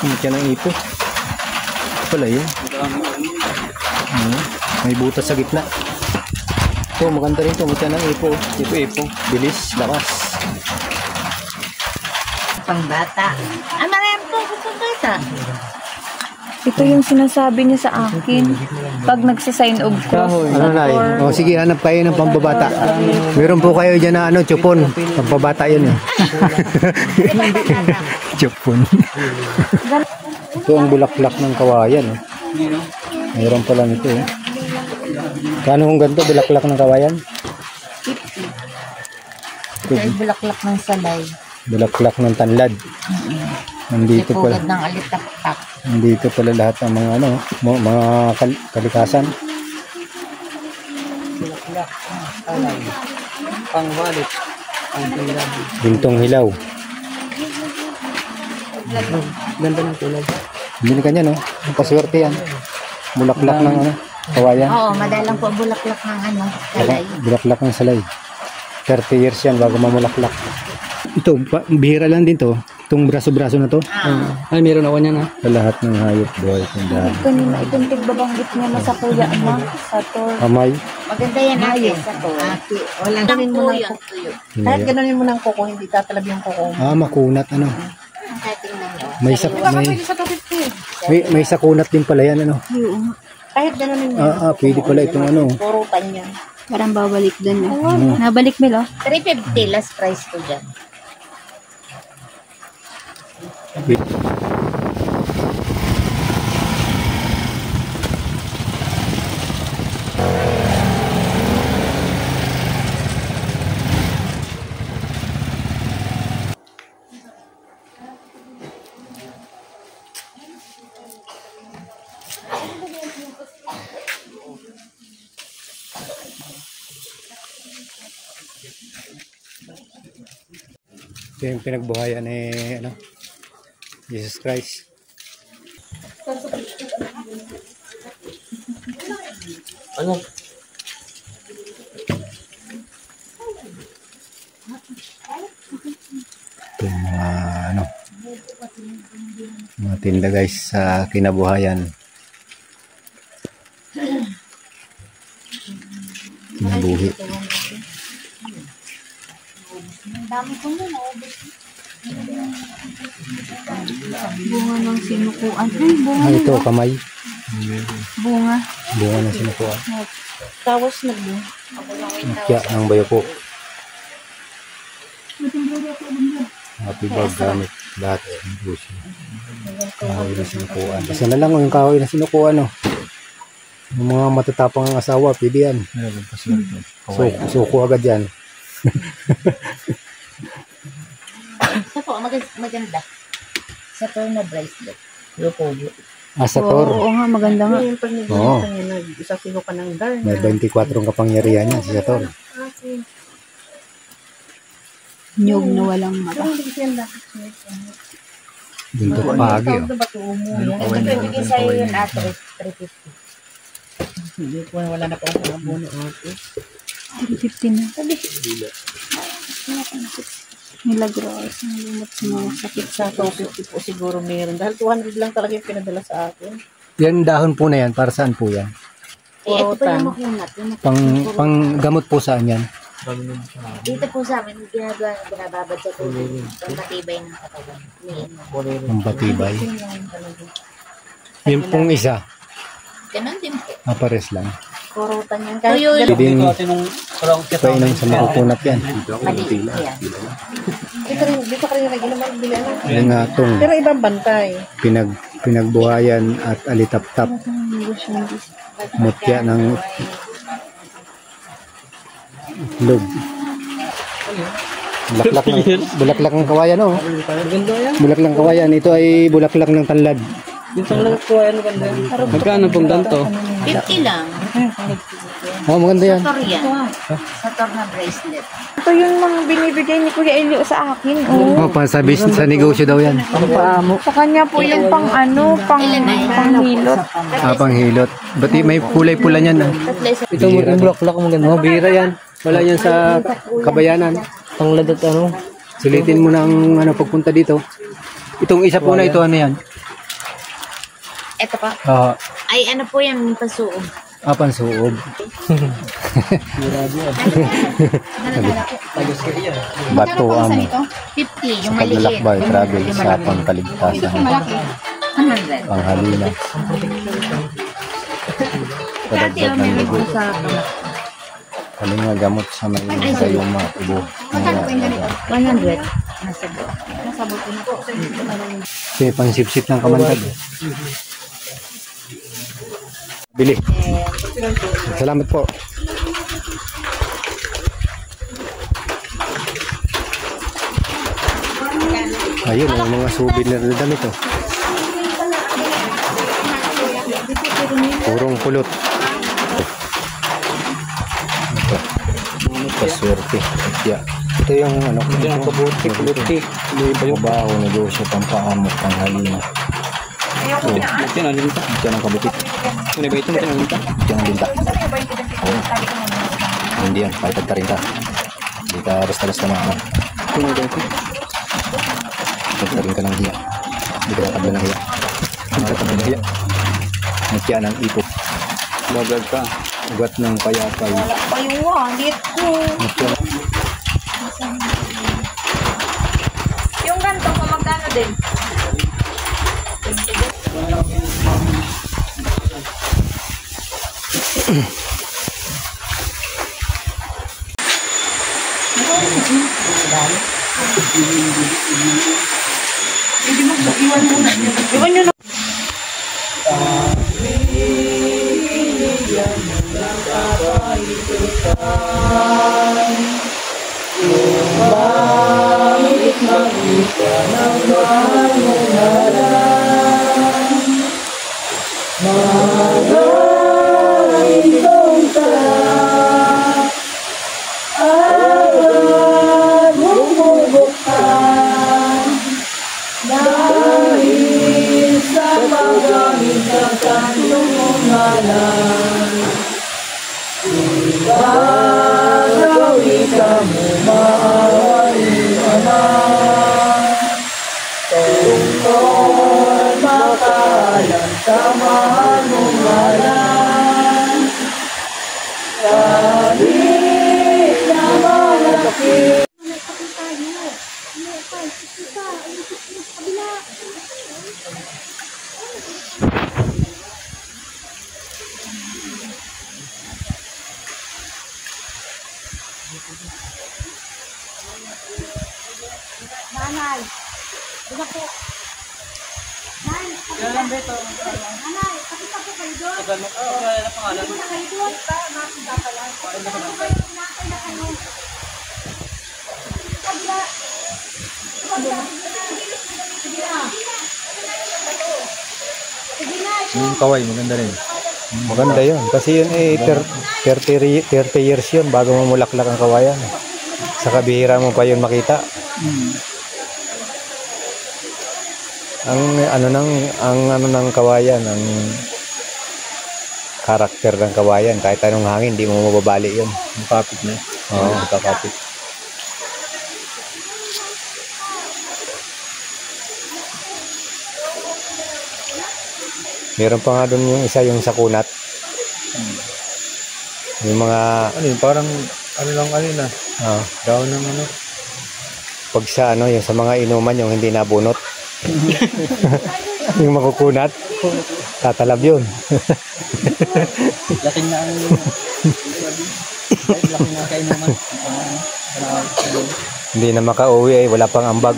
Mutya ng ipo. Pala yun. May butas sa gitna. Ito, maganda rin ito. Mutya ng ipo. Ipo-ipo. Bilis, lakas. Pangbata. Marami po gusto bata. Ito yung sinasabi niya sa akin. Pag nagsasign of cross. Ano na yun? O sige, hanap kayo ng pambabata. Meron po kayo dyan na chupon. Pambabata yun eh. Chupon. Ito ang bulaklak ng kawayan. Mayroon pala nito eh. Kano kung ganito, bulaklak ng kawayan? 50. Ito bulaklak ng salay. Bulaklak ng tanlad. Nandito pala. Ng alitak-tak. Nandito pala lahat ng mga mga kalikasan. Bulaklak ng salay. Pangwalit. Bintong hilaw. Ganda ng tulad. Hindi ka niya, no? Ang paswerte yan. Bulaklak ng kawayan. Oo, madalang po bulaklak ng salay. Bulaklak ng salay. 30 years yan bago mamulaklak. Ito, bihira lang din to. Itong braso-braso na to. Ay, meron ako niyan ha. Sa lahat ng hayop, buhay. Kanina itong tigbabanggit niya na sa kuya mo. Sa tor. Kamay. Maganda yan natin sa to. Walang ganin mo ng kuko. Kahit ganonin mo ng kuko, hindi tatalab yung kuko mo. Makunat ano. May sakunat din pala yan ano. Kahit ganonin mo. Pwede pala itong ano. Purutan yan. Parang babalik din. Nabalik Milo. 350 last price ko dyan. Ito yung pinagbuhayan Jesus Christ. Ano? Ito yung mga tinda guys sa kinabuhayan. Kinabuhi. Dami ko na naubos. Bunga ng sinukuan. Ay, bunga. Ito, kamay. Bunga. Bunga ng sinukuan. Tawas na mo. Kya ng bayoko. Happy bag gamit. Lahat. Kahoy na sinukuan. Kasi na lang yung kahoy na sinukuan. Yung mga matatapang ang asawa, pwede yan. Suko agad yan. Sa to, maganda. Sa to na bracelet. Sa tor. Oo nga, maganda nga. Oo. Isa sino ka ng darn. May 24 kapangyarihan yan sa tor. Nyug na walang mata. Buntot pagi. Bigyan sa'yo yun at 350. Hindi po, wala na po ang abono ate. 350 na. Milagros. Nalimot sa mga sakit sa 250 po siguro meron. Dahil 200 lang talaga yung pinadala sa akin. Yan dahon po na yan. Para saan po yan? Ito pa yung makunat. Pang gamot po saan yan? Dito po sa amin, binababad sa tubig. Pampatibay ng katawan. Pampatibay. Yung pong isa. Ganon din po. Pares lang. Kurutan yan. Pwedeng painom sa makukunat yan. Maliit yan. Dito ka rin yung naman bilang. Yung atong Pero ibang bantay. pinagbuhayan at alitap-tap. Mutya ng log. Bulaklak ng kawayan Bulaklak ng kawayan. Ito ay bulaklak ng tanlad. Minsan lang po ano ganda. Magkano pong ganito? 50 lang. Maganda yan. Sa tor yan. Sa tor na bracelet. Ito yung mga binibigay ni Kuya Elio sa akin. Pasabi sa negosyo daw yan. Sa kanya po yung panghilot. Panghilot. Ba't may kulay pula niyan? Ito yung bulaklak mo ganda. Bira yan. Wala yan sa Kabayanan. pangladat ano. Sulitin mo ng pagpunta dito. Itong isa po na ito, ano yan? Ito pa. Ay, ano po yan, pasuog. Pansuob. Bato ang 50, yung sa maliit. paglalakbay, travel sa pangkaligtasan. Malaki. 100. Panghalina. Dati Padagdag ang ng meron dugo. po sa Kalinga gamot sa may gayuma, ubo. 100. Nasabot ko na po. Kasi pangsipsip ng kamantag. Bili. Salamat po. Ayun, ang mga souvenir na damit oh. Purong pulot. Ito. Paswerte. Ito yung ano. Ito yung kabuti, puluti. Babaho, negosyo, pampaamok, panghalina. Ito na linta. Ito ng kabuti. Ano ba ito? Ito ng linta. Ito ng linta. Oo. Hindi yan. Paitag ka rin ka. Hindi ka basta-basta maano. Ito ng linta. Paitag ka ng hiya. Hindi ka natabla ng hiya. Hindi ka natabla ng hiya. Nagkya ng ipot. Bagag ka. Ugat ng payapay. Wala pa yung wallet ko. Yung ganito ko magkano din? Iwan nyo na. Yung kaway, maganda rin. Maganda yun. Kasi yun 30 years yun bago mamulaklak ang kawayan. Sa kabihira mo pa yun makita. Ang ano ng kawayan, ang karakter ng kawayan, kahit anong hangin, hindi mo mababali yun. Kapit na. Oo, kakapit. Meron pa nga doon yung isa, yung sa kunat. Yung mga... Ano yun? Parang, ano lang kanina. Daw ng ano. Pag sa ano, yung sa mga inuman, yung hindi nabunot. Yung makukunat. Tatalab yun. Laking na ano yun. Laking na kainuman. Hindi na makauwi wala pang ambag.